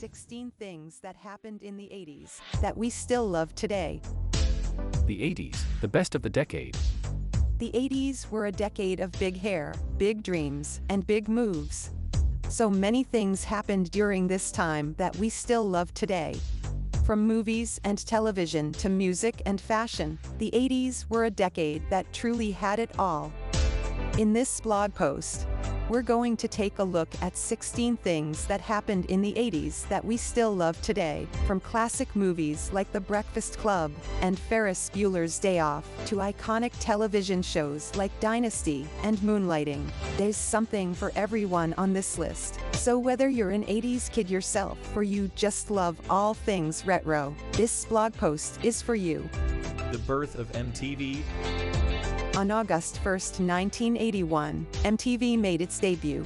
16 things that happened in the 80s that we still love today. The 80s, the best of the decade. The 80s were a decade of big hair, big dreams, and big moves. So many things happened during this time that we still love today. From movies and television to music and fashion, the 80s were a decade that truly had it all. In this blog post, we're going to take a look at 16 things that happened in the 80s that we still love today, from classic movies like The Breakfast Club and Ferris Bueller's Day Off to iconic television shows like Dynasty and Moonlighting. There's something for everyone on this list. So whether you're an 80s kid yourself or you just love all things retro, this blog post is for you. The birth of MTV. On August 1, 1981, MTV made its debut.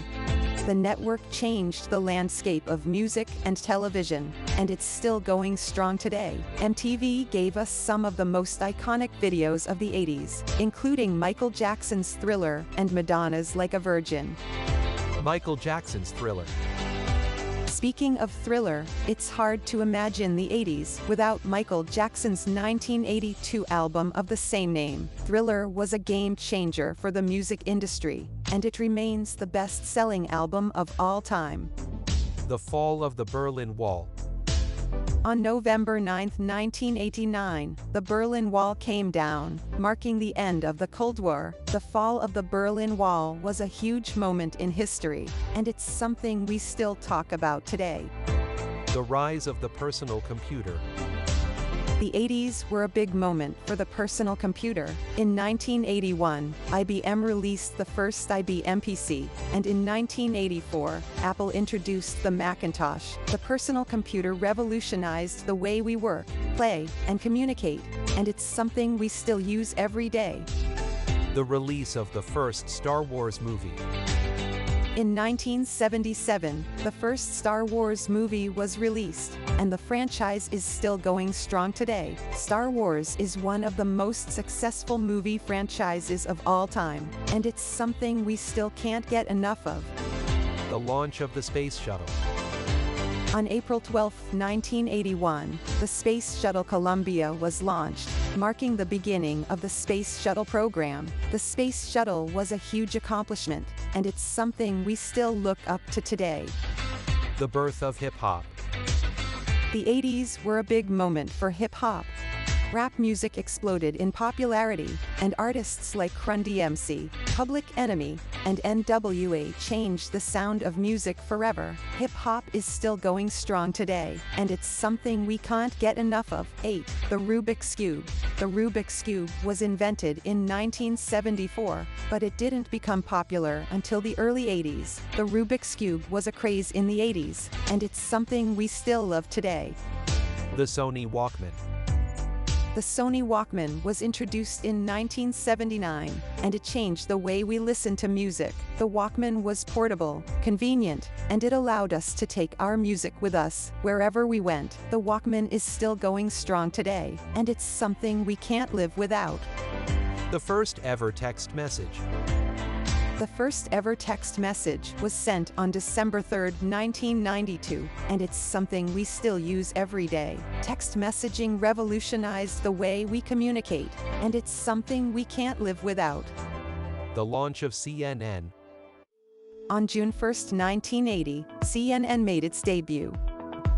The network changed the landscape of music and television, and it's still going strong today. MTV gave us some of the most iconic videos of the 80s, including Michael Jackson's Thriller and Madonna's Like a Virgin. Michael Jackson's Thriller. Speaking of Thriller, it's hard to imagine the 80s without Michael Jackson's 1982 album of the same name. Thriller was a game changer for the music industry, and it remains the best-selling album of all time. The fall of the Berlin Wall. On November 9, 1989, the Berlin Wall came down, marking the end of the Cold War. The fall of the Berlin Wall was a huge moment in history, and it's something we still talk about today. The rise of the personal computer. The 80s were a big moment for the personal computer. In 1981, IBM released the first IBM PC, and in 1984, Apple introduced the Macintosh. The personal computer revolutionized the way we work, play, and communicate, and it's something we still use every day. The release of the first Star Wars movie. In 1977, the first Star Wars movie was released, and the franchise is still going strong today. Star Wars is one of the most successful movie franchises of all time, and it's something we still can't get enough of. The launch of the Space Shuttle. On April 12, 1981, the Space Shuttle Columbia was launched, marking the beginning of the Space Shuttle program. The Space Shuttle was a huge accomplishment, and it's something we still look up to today. The birth of hip-hop. The 80s were a big moment for hip-hop. Rap music exploded in popularity, and artists like Run DMC, Public Enemy, and NWA changed the sound of music forever. Hip-hop is still going strong today, and it's something we can't get enough of. 8. The Rubik's Cube. The Rubik's Cube was invented in 1974, but it didn't become popular until the early 80s. The Rubik's Cube was a craze in the 80s, and it's something we still love today. The Sony Walkman. The Sony Walkman was introduced in 1979, and it changed the way we listen to music. The Walkman was portable, convenient, and it allowed us to take our music with us wherever we went. The Walkman is still going strong today, and it's something we can't live without. The first ever text message. The first ever text message was sent on December 3, 1992, and it's something we still use every day. Text messaging revolutionized the way we communicate, and it's something we can't live without. The launch of CNN. On June 1, 1980, CNN made its debut.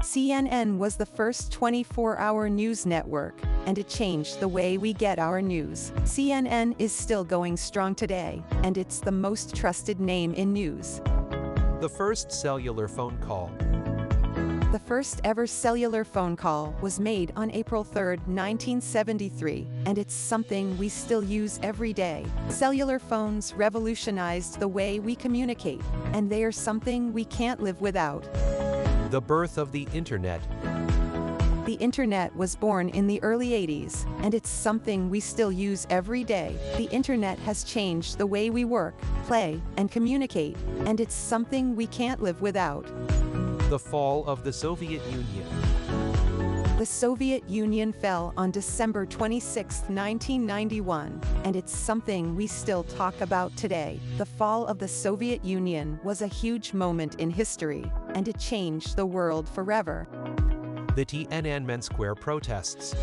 CNN was the first 24-hour news network, and it changed the way we get our news. CNN is still going strong today, and it's the most trusted name in news. The first cellular phone call. The first ever cellular phone call was made on April 3, 1973, and it's something we still use every day. Cellular phones revolutionized the way we communicate, and they are something we can't live without. The birth of the Internet. The Internet was born in the early 80s, and it's something we still use every day. The Internet has changed the way we work, play, and communicate, and it's something we can't live without. The fall of the Soviet Union. The Soviet Union fell on December 26, 1991, and it's something we still talk about today. The fall of the Soviet Union was a huge moment in history, and it changed the world forever. The Tiananmen Square protests.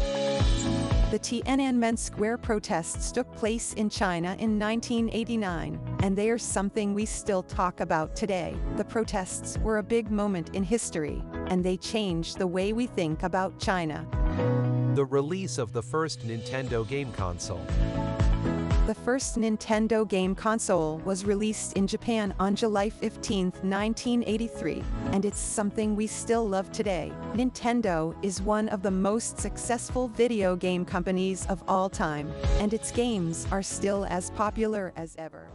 The Tiananmen Square protests took place in China in 1989, and they are something we still talk about today. The protests were a big moment in history, and they changed the way we think about China. The release of the first Nintendo game console. The first Nintendo game console was released in Japan on July 15, 1983, and it's something we still love today. Nintendo is one of the most successful video game companies of all time, and its games are still as popular as ever.